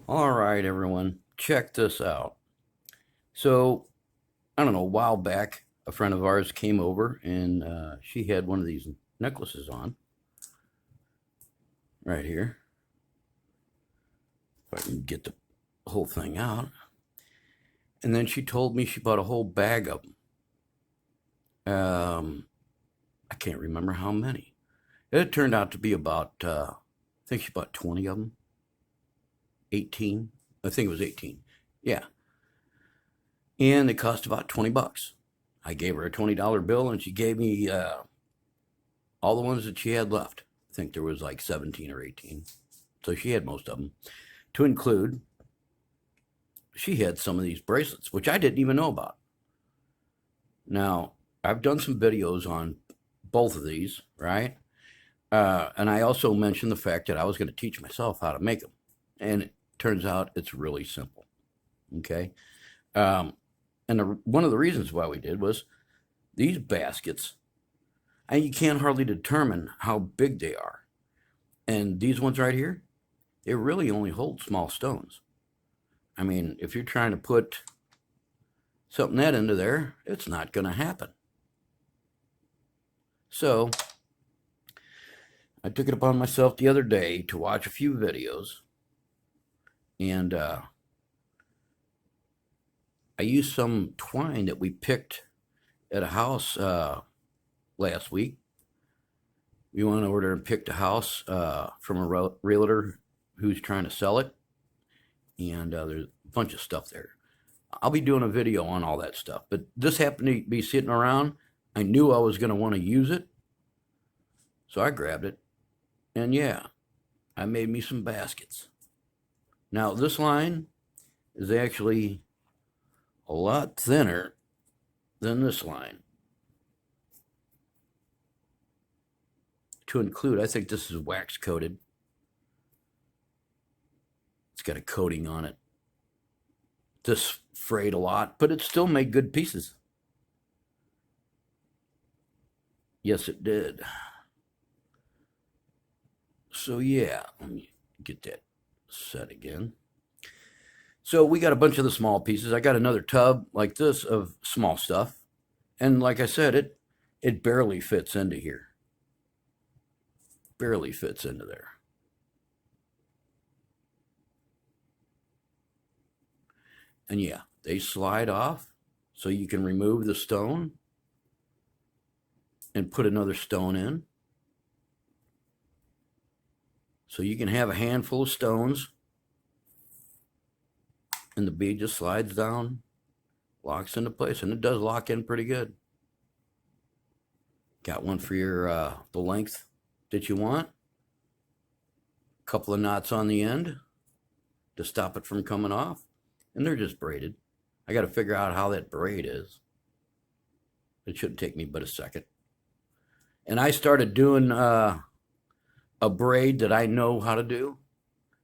All right, everyone, check this out. So, I don't know, a while back, a friend of ours came over and she had one of these necklaces on right here. If I can get the whole thing out. And then she told me she bought a whole bag of them. I can't remember how many. It turned out to be about, I think she bought 20 of them. 18. I think it was 18. Yeah. And they cost about 20 bucks. I gave her a $20 bill and she gave me all the ones that she had left. I think there was like 17 or 18. So she had most of them. To include, she had some of these bracelets, which I didn't even know about. Now, I've done some videos on both of these, right? And I also mentioned the fact that I was going to teach myself how to make them. And it turns out it's really simple. Okay. And one of the reasons why we did was these baskets, and you can't hardly determine how big they are. And these ones right here, they really only hold small stones. I mean, if you're trying to put something that into there, it's not going to happen. So I took it upon myself the other day to watch a few videos, and I used some twine that we picked at a house last week. We went over there and picked a house from a realtor who's trying to sell it, and there's a bunch of stuff there. I'll be doing a video on all that stuff, but this happened to be sitting around. I knew I was going to want to use it, so I grabbed it, and yeah, I made me some baskets. Now, this line is actually a lot thinner than this line. To include, I think this is wax coated. It's got a coating on it. This frayed a lot, but it still made good pieces. Yes, it did. So yeah, let me get that set again. So we got a bunch of the small pieces. I got another tub like this of small stuff. And like I said, it barely fits into here. Barely fits into there. And yeah, they slide off so you can remove the stone and put another stone in. So you can have a handful of stones and the bead just slides down, locks into place, and it does lock in pretty good. Got one for your the length that you want. A couple of knots on the end to stop it from coming off, and they're just braided. I got to figure out how that braid is. It shouldn't take me but a second. And I started doing a braid that I know how to do.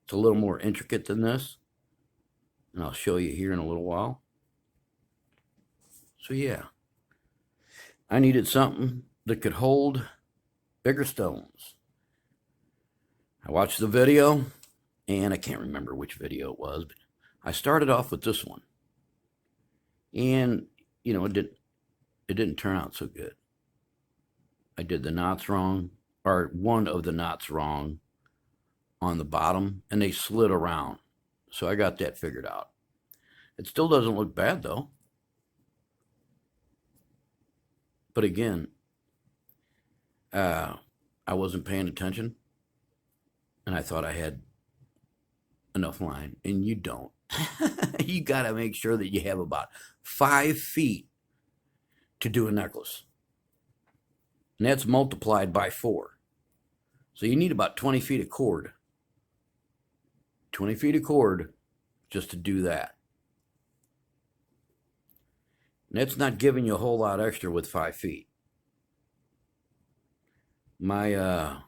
It's a little more intricate than this, and I'll show you here in a little while. So yeah, I needed something that could hold bigger stones. I watched the video, and I can't remember which video it was, but I started off with this one. And, you know, it didn't turn out so good. I did the knots wrong, or one of the knots wrong on the bottom, and they slid around. So I got that figured out. It still doesn't look bad, though. But again, I wasn't paying attention, and I thought I had enough line, and you don't. You got to make sure that you have about 5 feet to do a necklace, and that's multiplied by 4. So you need about 20 feet of cord. 20 feet of cord just to do that. And that's not giving you a whole lot extra with 5 feet. I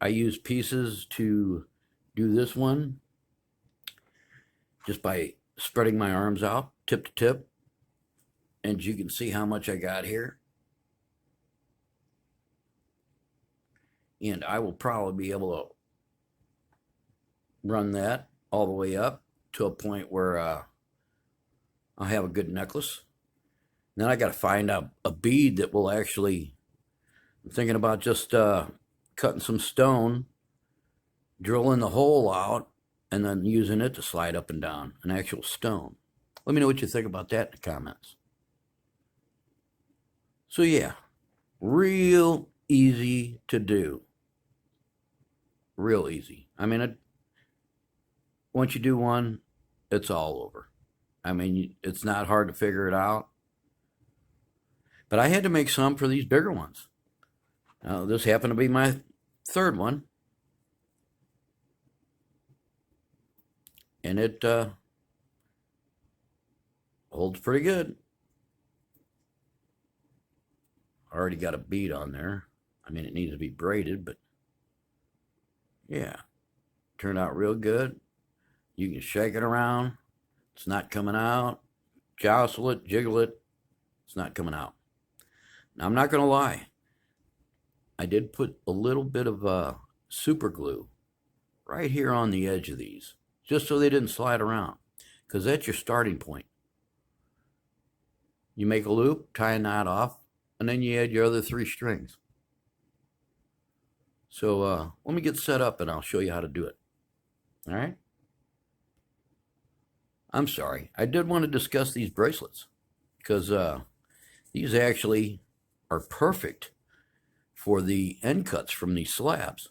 use pieces to do this one just by spreading my arms out tip to tip, and you can see how much I got here. And I will probably be able to run that all the way up to a point where I'll have a good necklace. Then I got to find out a bead that will actually. I'm thinking about just cutting some stone, drilling the hole out, and then using it to slide up and down an actual stone. Let me know what you think about that in the comments. So yeah, real easy to do. Real easy. I mean, once you do one, it's all over. I mean, it's not hard to figure it out. But I had to make some for these bigger ones. Now, this happened to be my third one. And it holds pretty good. Already got a bead on there. I mean, it needs to be braided, but yeah, turned out real good. You can shake it around. It's not coming out. Jostle it, jiggle it. It's not coming out. Now, I'm not going to lie. I did put a little bit of super glue right here on the edge of these, just so they didn't slide around, because that's your starting point. You make a loop, tie a knot off, and then you add your other 3 strings. So let me get set up and I'll show you how to do it. All right? I'm sorry. I did want to discuss these bracelets, because these actually are perfect for the end cuts from these slabs.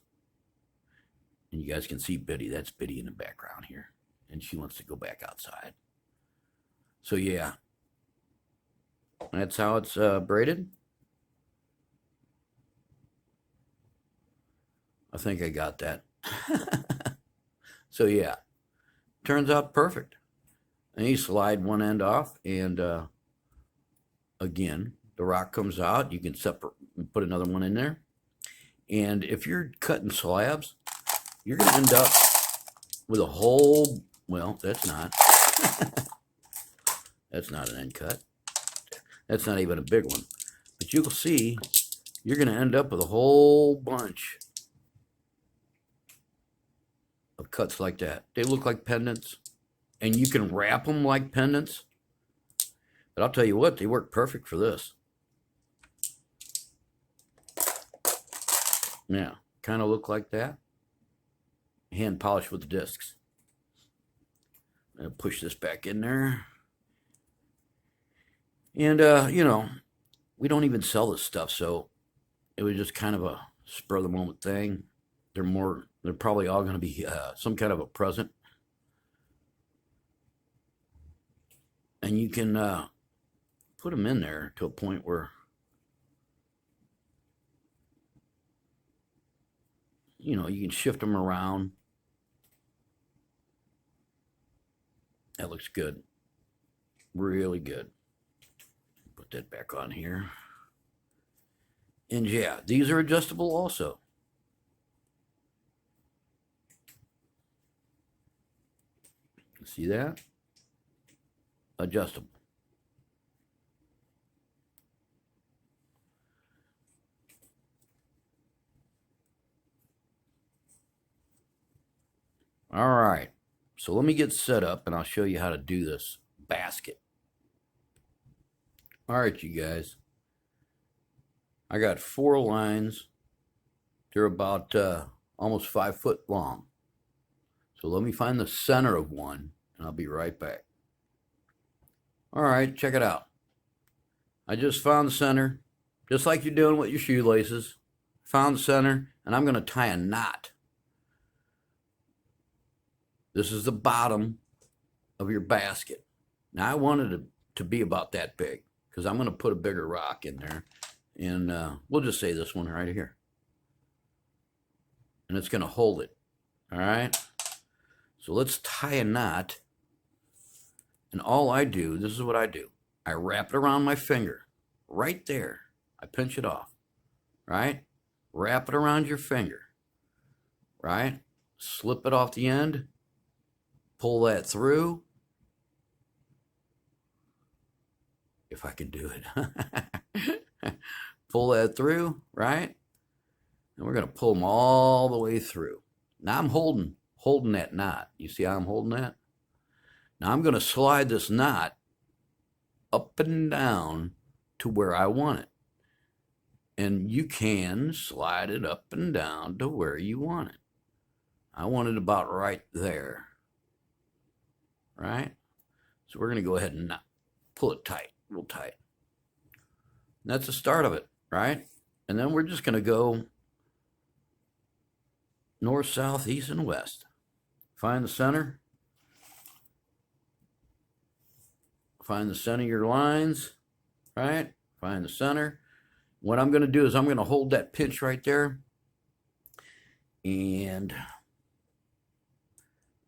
And you guys can see Biddy. That's Biddy in the background here. And she wants to go back outside. So yeah, that's how it's braided. I think I got that. So yeah, turns out perfect. And you slide one end off, and again, the rock comes out. You can separate, put another one in there. And if you're cutting slabs, you're going to end up with a whole, well, that's not. That's not an end cut. That's not even a big one. But you will see, you're going to end up with a whole bunch of cuts like that. They look like pendants, and you can wrap them like pendants. But I'll tell you what, they work perfect for this. Yeah, kind of look like that. Hand polish with the discs. I'm going to push this back in there. And, you know, we don't even sell this stuff, so it was just kind of a spur-of-the-moment thing. They're probably all going to be some kind of a present. And you can put them in there to a point where, you know, you can shift them around. That looks good. Really good. Put that back on here. And yeah, these are adjustable also. See that? Adjustable. All right. So let me get set up and I'll show you how to do this basket. All right, you guys. I got 4 lines. They're about almost 5 foot long. So let me find the center of one and I'll be right back. All right, check it out. I just found the center, just like you're doing with your shoelaces. Found the center, and I'm going to tie a knot. This is the bottom of your basket. Now, I wanted it to be about that big, because I'm going to put a bigger rock in there. And we'll just say this one right here. And it's going to hold it. All right? So let's tie a knot. And all I do, this is what I do. I wrap it around my finger. Right there. I pinch it off. Right? Wrap it around your finger. Right? Slip it off the end. Pull that through. If I can do it. Pull that through, right? And we're going to pull them all the way through. Now I'm holding that knot. You see how I'm holding that? Now I'm going to slide this knot up and down to where I want it. And you can slide it up and down to where you want it. I want it about right there. Right? So we're going to go ahead and pull it tight, real tight. And that's the start of it, right? And then we're just going to go north, south, east, and west. Find the center. Find the center of your lines, right? Find the center. What I'm going to do is I'm going to hold that pinch right there and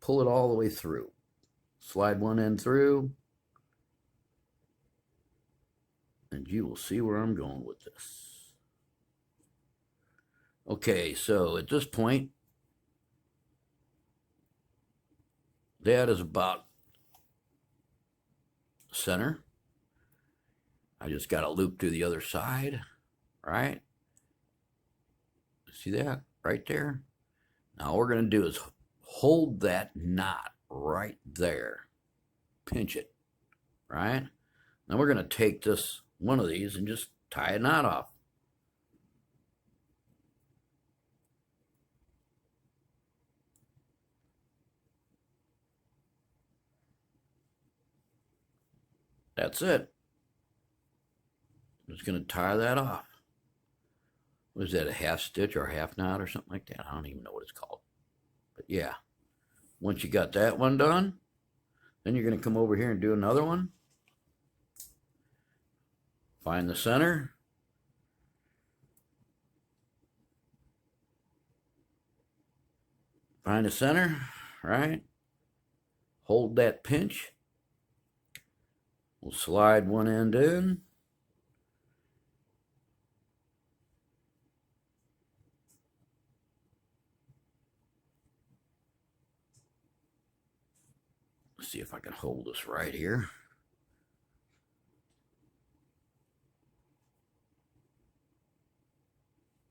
pull it all the way through. Slide one end through, and you will see where I'm going with this. Okay, so at this point, that is about center. I just got to loop to the other side, right? See that right there? Now what we're going to do is hold that knot right there. Pinch it, right? Now we're going to take this, one of these, and just tie a knot off. That's it. I'm just going to tie that off. What is that, a half stitch or a half knot or something like that? I don't even know what it's called. But yeah, once you got that one done, then you're going to come over here and do another one. Find the center. Find the center, right? Hold that pinch. We'll slide one end in. Let's see if I can hold this right here.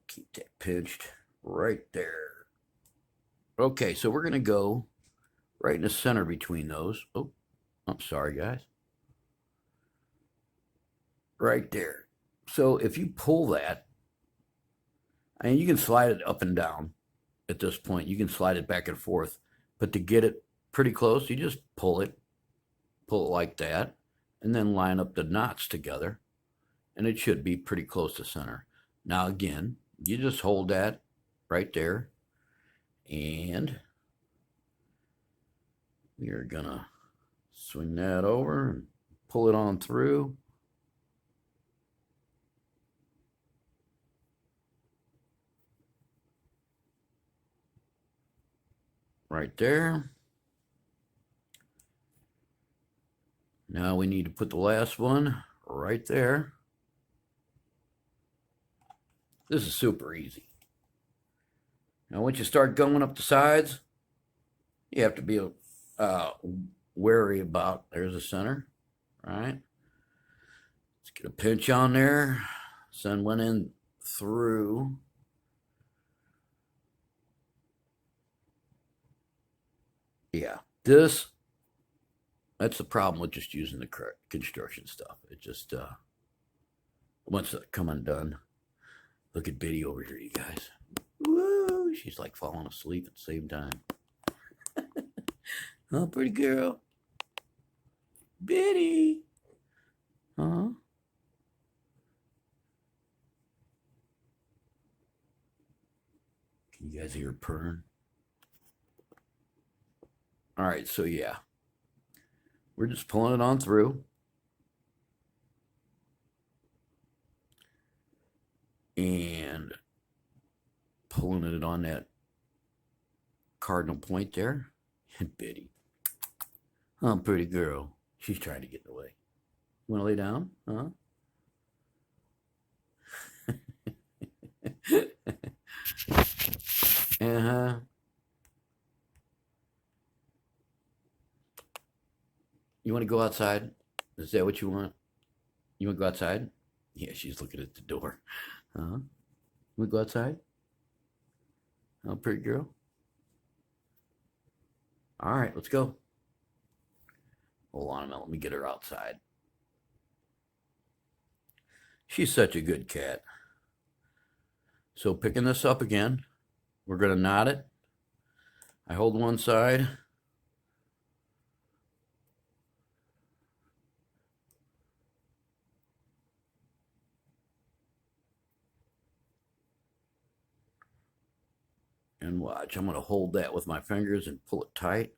Keep that pinched right there. Okay, so we're going to go right in the center between those. Oh, I'm sorry, guys. Right there. So if you pull that, and you can slide it up and down at this point. You can slide it back and forth. But to get it pretty close, you just pull it like that, and then line up the knots together, and it should be pretty close to center. Now again, you just hold that right there, and you're gonna swing that over and pull it on through. Right there. Now we need to put the last one right there. This is super easy. Now once you start going up the sides, you have to be wary about, there's the center, right? Let's get a pinch on there. Send one in through. Yeah, that's the problem with just using the construction stuff. It just, once it come undone. Look at Biddy over here, you guys. Woo! She's like falling asleep at the same time. Oh, pretty girl. Biddy. Huh? Can you guys hear her purring? All right, so yeah. We're just pulling it on through. And pulling it on that cardinal point there. And Biddy. Oh, pretty girl. She's trying to get in the way. You want to lay down? Huh? Uh-huh. You want to go outside? Is that what you want? You want to go outside? Yeah, she's looking at the door. Uh-huh. You want to go outside? Oh, pretty girl. All right, let's go. Hold on a minute. Let me get her outside. She's such a good cat. So picking this up again, we're going to knot it. I hold one side. And watch, I'm going to hold that with my fingers and pull it tight.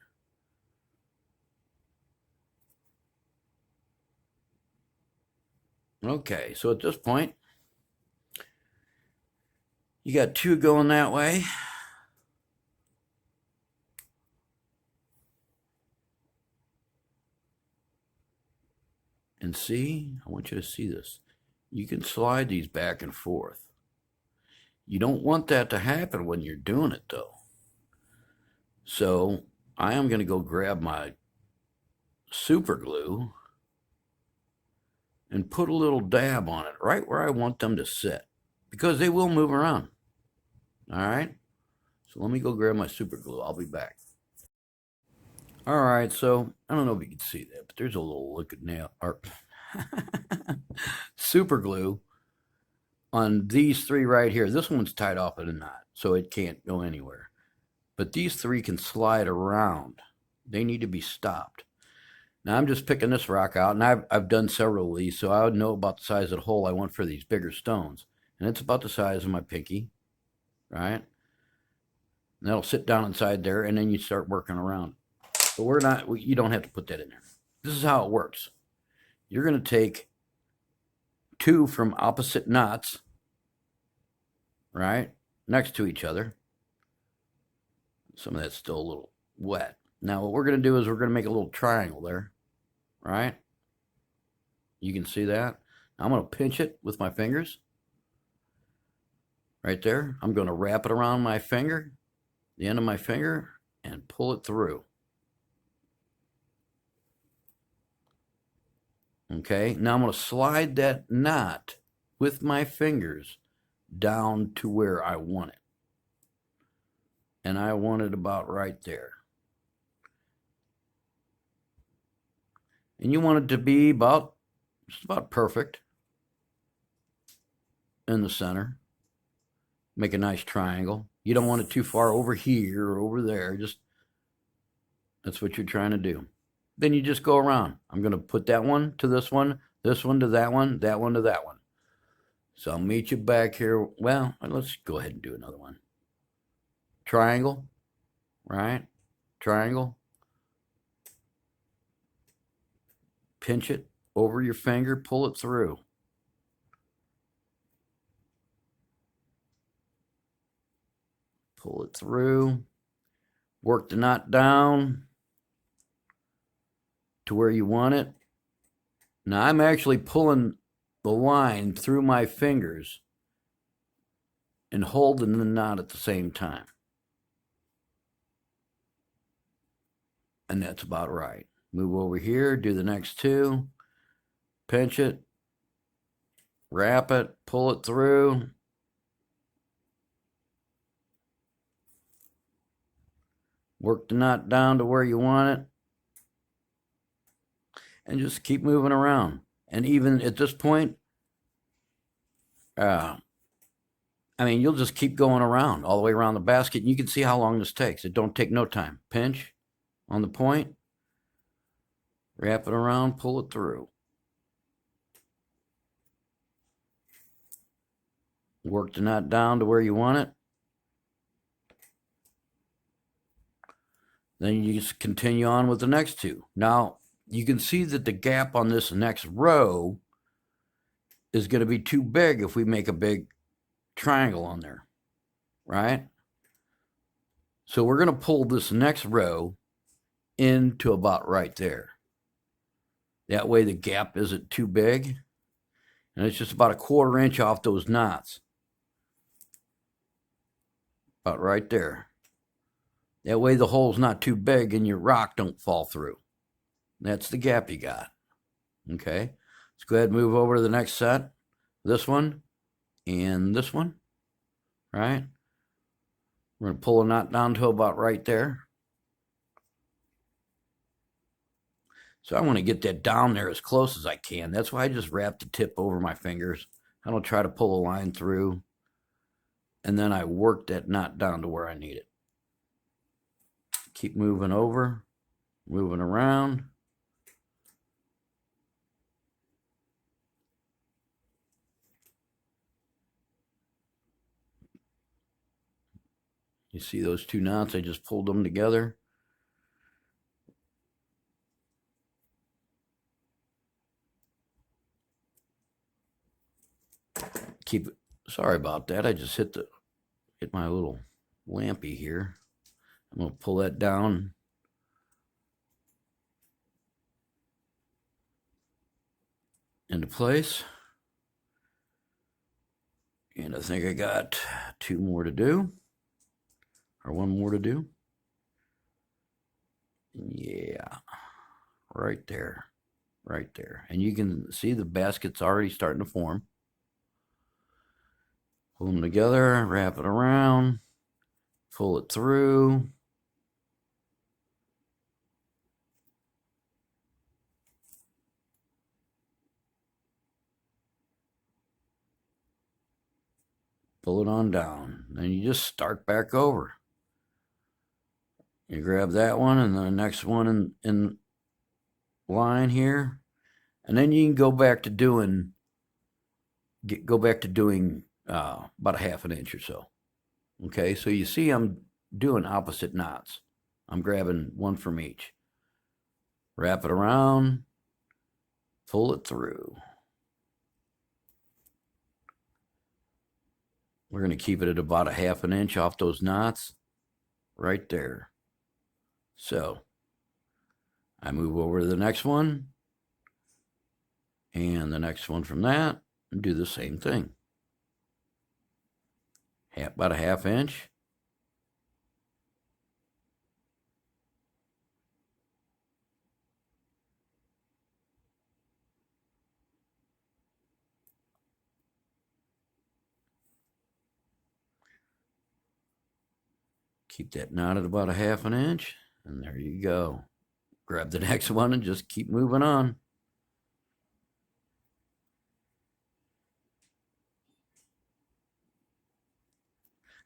Okay, so at this point, you got two going that way. And see, I want you to see this. You can slide these back and forth. You don't want that to happen when you're doing it, though. So I am going to go grab my super glue and put a little dab on it right where I want them to sit, because they will move around. All right, so let me go grab my super glue. I'll be back. All right, so I don't know if you can see that, but there's a little liquid nail or super glue on these three right here. This one's tied off at a knot, so it can't go anywhere. But these three can slide around. They need to be stopped. Now I'm just picking this rock out, and I've done several of these, so I would know about the size of the hole I want for these bigger stones. And it's about the size of my pinky, right? And that'll sit down inside there, and then you start working around. But you don't have to put that in there. This is how it works. You're going to take two from opposite knots, right, next to each other. Some of that's still a little wet. Now what we're going to do is we're going to make a little triangle there, right? You can see that. Now I'm going to pinch it with my fingers right there. I'm going to wrap it around my finger, the end of my finger, and pull it through. Okay, now I'm going to slide that knot with my fingers down to where I want it. And I want it about right there. And you want it to be just about perfect in the center. Make a nice triangle. You don't want it too far over here or over there. That's what you're trying to do. Then you just go around. I'm going to put that one to this one to that one to that one. So I'll meet you back here. Well, let's go ahead and do another one. Triangle, right? Triangle. Pinch it over your finger, pull it through. Pull it through. Work the knot down to where you want it. Now I'm actually pulling the line through my fingers and holding the knot at the same time. And that's about right. Move over here, do the next two, pinch it, wrap it, pull it through. Work the knot down to where you want it. And just keep moving around. And even at this point, you'll just keep going around all the way around the basket. And you can see how long this takes. It don't take no time. Pinch on the point, wrap it around, pull it through. Work the knot down to where you want it. Then you just continue on with the next two. Now, you can see that the gap on this next row is going to be too big if we make a big triangle on there, right? So we're going to pull this next row into about right there. That way the gap isn't too big. And it's just about a 1/4 inch off those knots. About right there. That way the hole's not too big and your rock don't fall through. That's the gap you got. Okay, let's go ahead and move over to the next set. This one and this one, right? We're going to pull a knot down to about right there. So I want to get that down there as close as I can. That's why I just wrap the tip over my fingers. I don't try to pull a line through. And then I work that knot down to where I need it. Keep moving over, moving around. You see those two knots? I just pulled them together. Sorry about that. I just hit my little lampy here. I'm going to pull that down. Into place. And I think I got 2 more to do. Or 1 more to do. Yeah. Right there. Right there. And you can see the basket's already starting to form. Pull them together, wrap it around, pull it through. Pull it on down. Then you just start back over. You grab that one and the next one in line here. And then you can go back to doing about a 1/2 inch or so. Okay, so you see I'm doing opposite knots. I'm grabbing one from each. Wrap it around, pull it through. We're going to keep it at about a 1/2 inch off those knots right there. So I move over to the next one and the next one from that and do the same thing. About a 1/2 inch. Keep that knot at about a 1/2 inch, and there you go. Grab the next one and just keep moving on.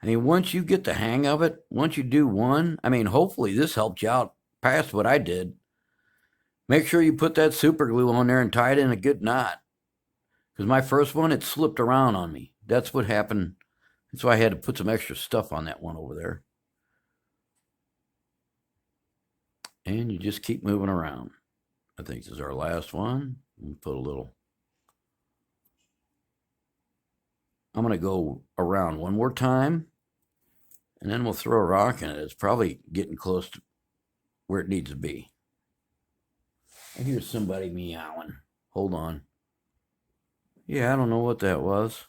I mean, once you get the hang of it, once you do one, I mean, hopefully this helped you out past what I did. Make sure you put that super glue on there and tie it in a good knot. Because my first one, it slipped around on me. That's what happened. That's why I had to put some extra stuff on that one over there. And you just keep moving around. I think this is our last one. We'll put a little. I'm going to go around one more time. And then we'll throw a rock in it. It's probably getting close to where it needs to be. I hear somebody meowing. Hold on. Yeah, I don't know what that was.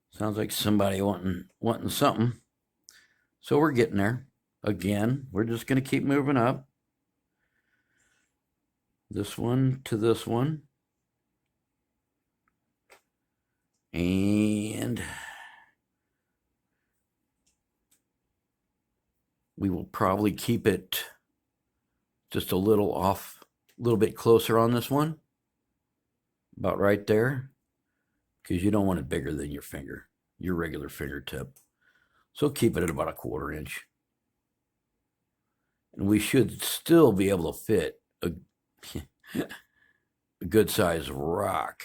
Sounds like somebody wanting something. So we're getting there. Again, we're just going to keep moving up. This one to this one. And we will probably keep it just a little off, a little bit closer on this one. About right there. Because you don't want it bigger than your finger, your regular fingertip. So keep it at about a 1/4 inch. And we should still be able to fit a good size rock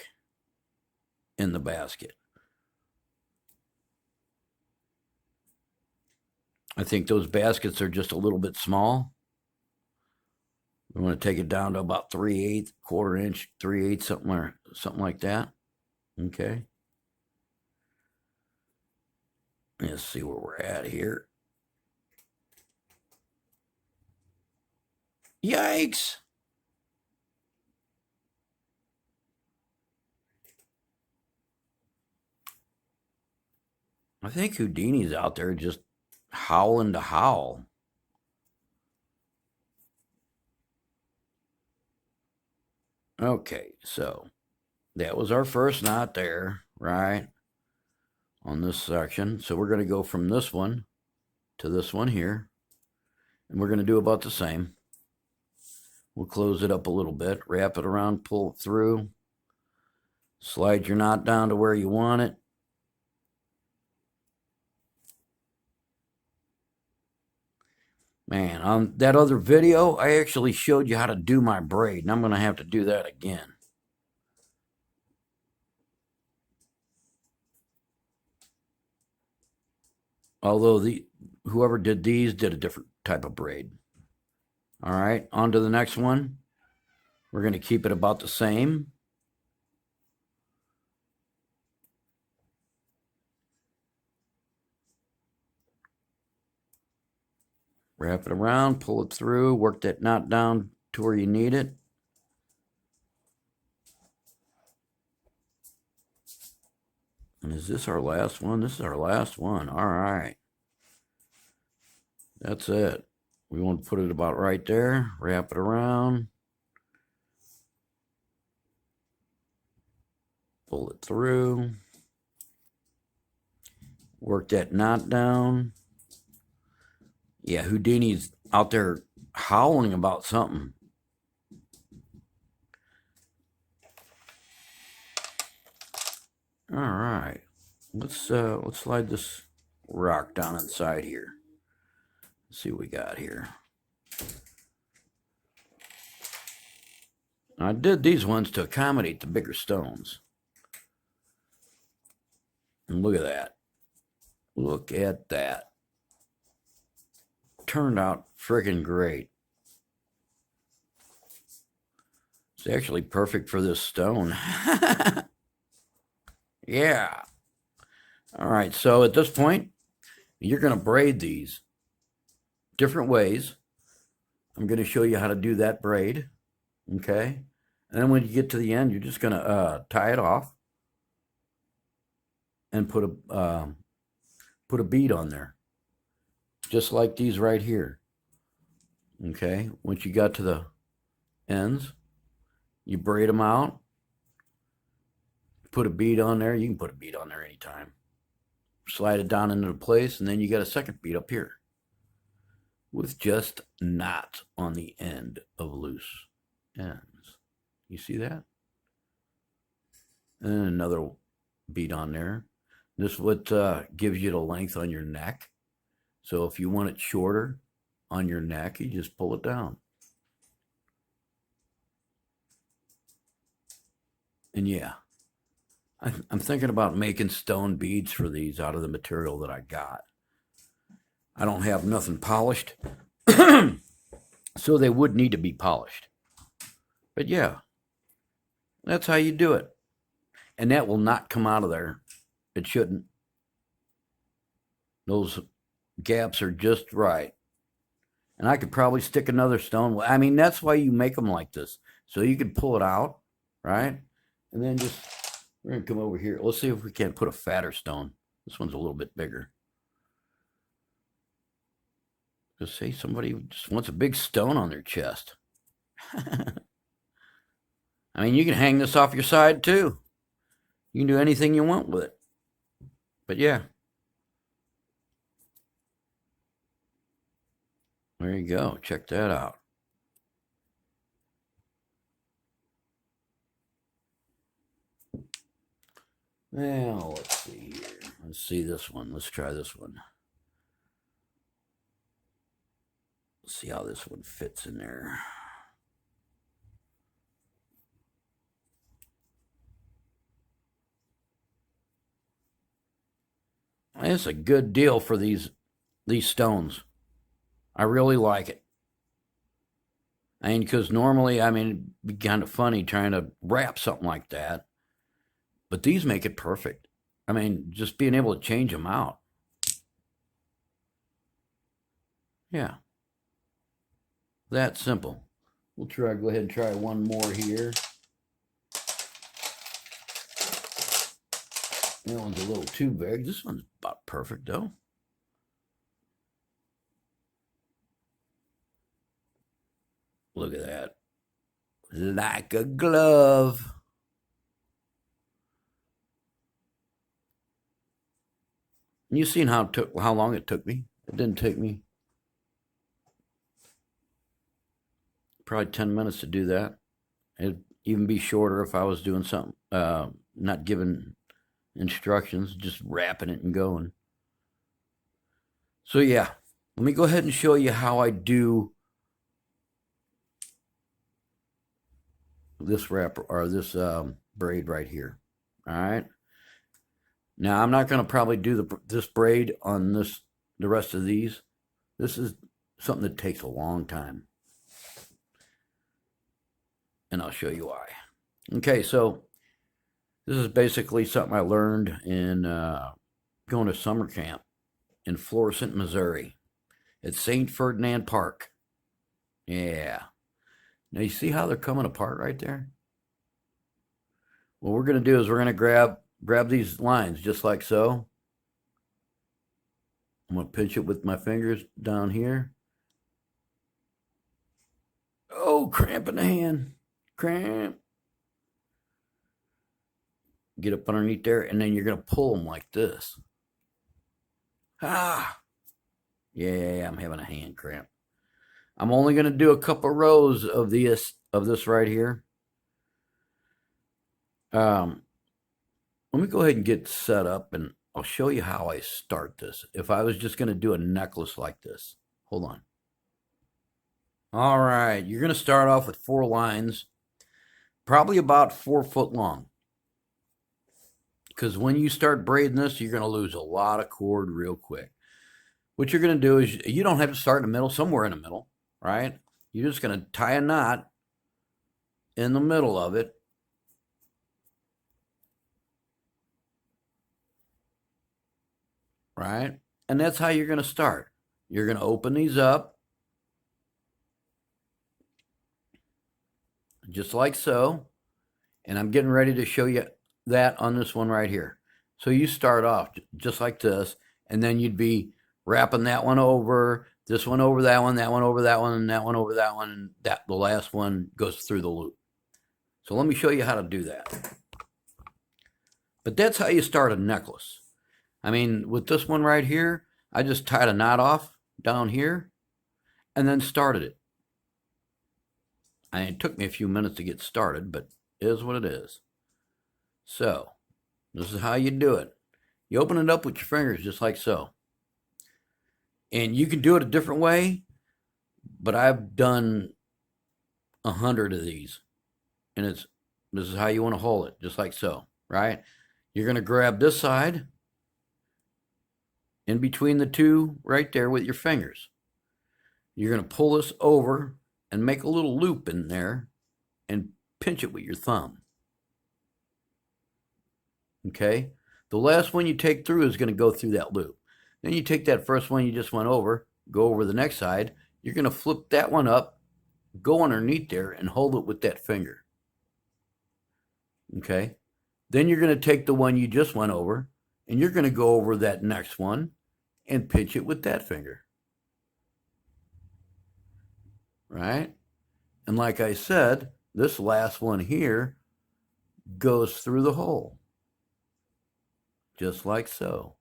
in the basket. I think those baskets are just a little bit small. We want to take it down to about 3/8, 1/4 inch, 3/8, something like that. Okay. Let's see where we're at here. Yikes! I think Houdini's out there just howling to howl. Okay, so that was our first knot there, right? On this section. So we're going to go from this one to this one here. And we're going to do about the same. We'll close it up a little bit, wrap it around, pull it through, slide your knot down to where you want it. Man, on that other video, I actually showed you how to do my braid, and I'm going to have to do that again. Although whoever did these did a different type of braid. All right, on to the next one. We're going to keep it about the same. Wrap it around, pull it through, work that knot down to where you need it. And is this our last one? This is our last one. All right. That's it. We want to put it about right there. Wrap it around. Pull it through. Work that knot down. Yeah, Houdini's out there howling about something. All right, let's slide this rock down inside here. Let's see what we got here. I did these ones to accommodate the bigger stones. And look at that. Look at that. Turned out friggin' great. It's actually perfect for this stone. Yeah. All right, so at this point, you're going to braid these different ways. I'm going to show you how to do that braid, okay? And then when you get to the end, you're just going to tie it off and put a bead on there, just like these right here, okay? Once you got to the ends, you braid them out. Put a bead on there. You can put a bead on there anytime. Slide it down into place, and then you got a second bead up here with just knots on the end of loose ends. You see that? And another bead on there. This is what gives you the length on your neck. So if you want it shorter on your neck, you just pull it down. And yeah. I'm thinking about making stone beads for these out of the material that I got. I don't have nothing polished, so they would need to be polished. But yeah, that's how you do it. And that will not come out of there. It shouldn't. Those gaps are just right. And I could probably stick another stone. I mean, that's why you make them like this. So you could pull it out, right? And then just... We're going to come over here. Let's see if we can't put a fatter stone. This one's a little bit bigger. Just say somebody just wants a big stone on their chest. I mean, you can hang this off your side too. You can do anything you want with it. But yeah. There you go. Check that out. Now, let's see here. Let's see this one. Let's try this one. Let's see how this one fits in there. It's a good deal for these stones. I really like it. I mean, because normally, I mean, it'd be kind of funny trying to wrap something like that. But these make it perfect. I mean, just being able to change them out. Yeah. That simple. We'll go ahead and try one more here. That one's a little too big. This one's about perfect, though. Look at that. Like a glove. You seen how long it took me? It didn't take me Probably 10 minutes to do that. It'd even be shorter if I was doing something, not giving instructions, just wrapping it and going. So yeah, let me go ahead and show you how I do this wrap or this braid right here. All right. Now I'm not going to probably do this braid on the rest of these. This is something that takes a long time, and I'll show you why. Okay, so this is basically something I learned in going to summer camp in Florissant, Missouri, at St. Ferdinand Park. Yeah. Now you see how they're coming apart right there? What we're going to do is we're going to grab these lines just like so. I'm going to pinch it with my fingers down here. Oh, cramp in the hand. Cramp. Get up underneath there, and then you're going to pull them like this. Ah! Yeah, I'm having a hand cramp. I'm only going to do a couple rows of this right here. Let me go ahead and get set up, and I'll show you how I start this. If I was just going to do a necklace like this. Hold on. All right, you're going to start off with 4 lines, probably about 4 foot long. Because when you start braiding this, you're going to lose a lot of cord real quick. What you're going to do is, you don't have to start in the middle, somewhere in the middle, right? You're just going to tie a knot in the middle of it. Right? And that's how you're going to start. You're going to open these up, just like so. And I'm getting ready to show you that on this one right here. So you start off just like this, and then you'd be wrapping that one over, this one over that one over that one, and that one over that one, and the last one goes through the loop. So let me show you how to do that. But that's how you start a necklace. I mean, with this one right here, I just tied a knot off down here and then started it. It took me a few minutes to get started, but it is what it is. So, this is how you do it. You open it up with your fingers just like so. And you can do it a different way, but I've done 100 of these. And this is how you want to hold it, just like so, right? You're going to grab this side in between the two right there with your fingers. You're going to pull this over and make a little loop in there and pinch it with your thumb. Okay? The last one you take through is going to go through that loop. Then you take that first one you just went over, go over the next side. You're going to flip that one up, go underneath there, and hold it with that finger. Okay? Then you're going to take the one you just went over, and you're going to go over that next one and pinch it with that finger. Right? And like I said, this last one here goes through the hole. Just like so.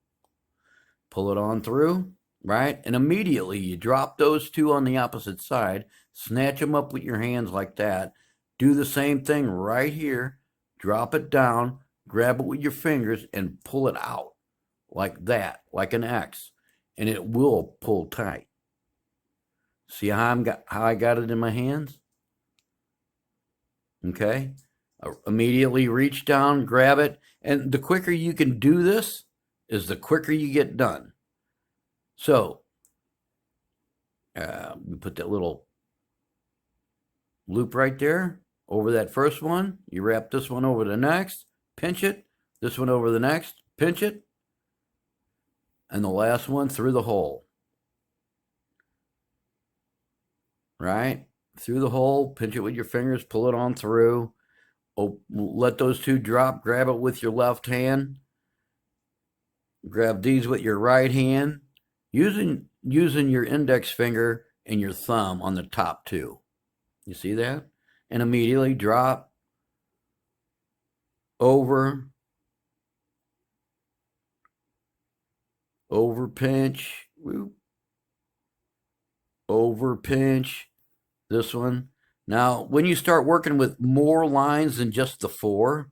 Pull it on through, right? And immediately you drop those two on the opposite side, snatch them up with your hands like that. Do the same thing right here. Drop it down, grab it with your fingers, and pull it out like that, like an X. And it will pull tight. See how I got it in my hands? Okay? Immediately reach down, grab it, and the quicker you can do this is the quicker you get done. So, we put that little loop right there over that first one. You wrap this one over the next, pinch it, this one over the next, pinch it, and the last one through the hole. Right? Through the hole, pinch it with your fingers, pull it on through. Let those two drop, grab it with your left hand. Grab these with your right hand, using your index finger and your thumb on the top two. You see that? And immediately drop, over, pinch, whoop, over pinch, this one, Now, when you start working with more lines than just the 4,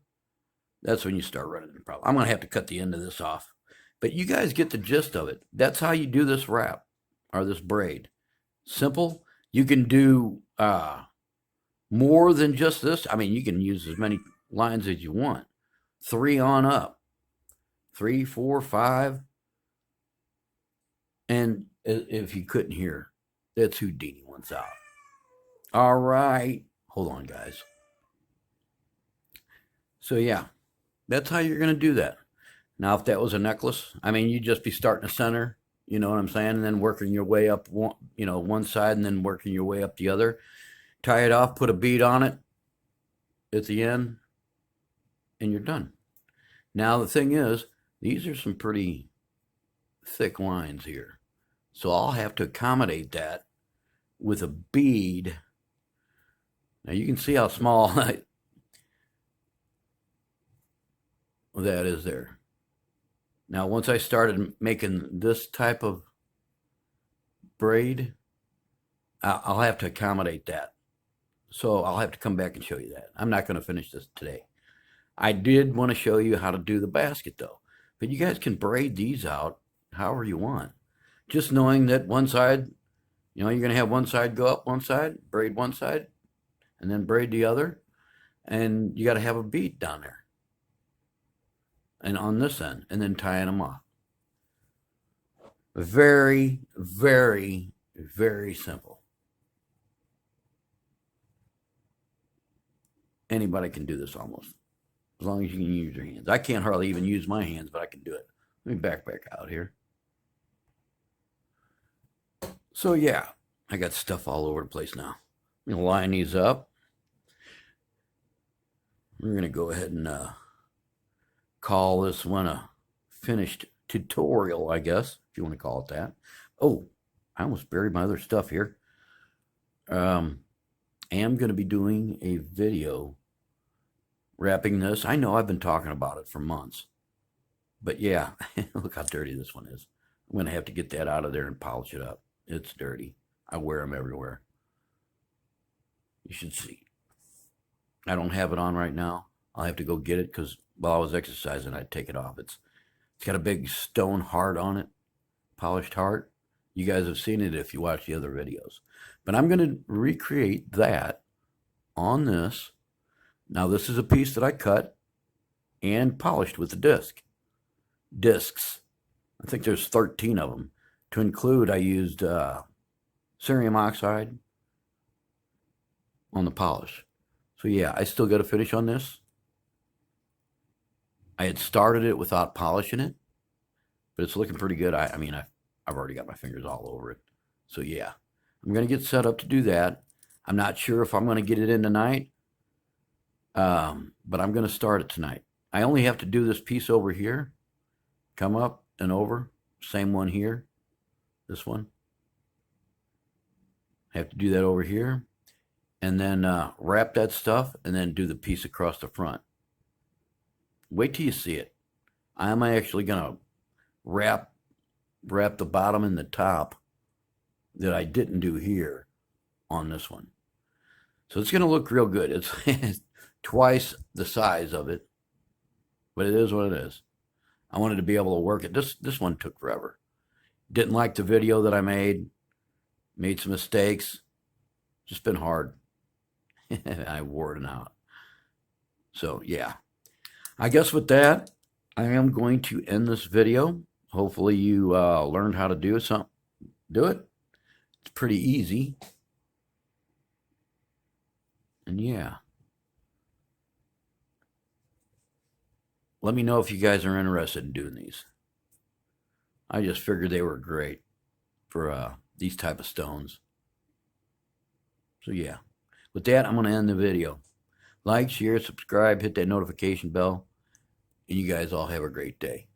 that's when you start running into problem. I'm going to have to cut the end of this off. But you guys get the gist of it. That's how you do this wrap or this braid. Simple. You can do more than just this. I mean, you can use as many lines as you want. 3 on up. 3, 4, 5. And if you couldn't hear, that's Houdini one's out. All right. Hold on, guys. So, yeah, that's how you're going to do that. Now, if that was a necklace, I mean, you'd just be starting the center, you know what I'm saying, and then working your way up one side and then working your way up the other. Tie it off, put a bead on it at the end, and you're done. Now, the thing is, these are some pretty thick lines here. So I'll have to accommodate that with a bead. Now, you can see how small that is there. Now, once I started making this type of braid, I'll have to accommodate that. So I'll have to come back and show you that. I'm not going to finish this today. I did want to show you how to do the basket, though. But you guys can braid these out however you want. Just knowing that one side, you're going to have one side go up one side, braid one side, and then braid the other. And you got to have a bead down there. And on this end, and then tying them off. Very, very, very simple. Anybody can do this almost, as long as you can use your hands. I can't hardly even use my hands, but I can do it. Let me back out here. So yeah, I got stuff all over the place now. I'm going to line these up. We're going to go ahead and call this one a finished tutorial, I guess, if you want to call it that. Oh, I almost buried my other stuff here. I am going to be doing a video wrapping this. I know I've been talking about it for months. But yeah, look how dirty this one is. I'm going to have to get that out of there and polish it up. It's dirty. I wear them everywhere. You should see. I don't have it on right now. I'll have to go get it because while I was exercising, I'd take it off. It's got a big stone heart on it, polished heart. You guys have seen it if you watch the other videos. But I'm going to recreate that on this. Now, this is a piece that I cut and polished with the discs. I think there's 13 of them. To include, I used cerium oxide on the polish. So yeah, I still got to finish on this. I had started it without polishing it, but it's looking pretty good. I mean, I've already got my fingers all over it. So yeah, I'm going to get set up to do that. I'm not sure if I'm going to get it in tonight, but I'm going to start it tonight. I only have to do this piece over here, come up and over, same one here, this one. I have to do that over here, and then wrap that stuff, and then do the piece across the front. Wait till you see it. I'm actually going to wrap the bottom and the top that I didn't do here on this one. So it's going to look real good. It's twice the size of it, but it is what it is. I wanted to be able to work it. This one took forever. Didn't like the video that I made some mistakes. Just been hard. I wore it out. So yeah, I guess with that, I am going to end this video. Hopefully you learned how to do it. It's pretty easy. And yeah, let me know if you guys are interested in doing these. I just figured they were great for these type of stones. So yeah, with that, I'm going to end the video. Like, share, subscribe, hit that notification bell, and you guys all have a great day.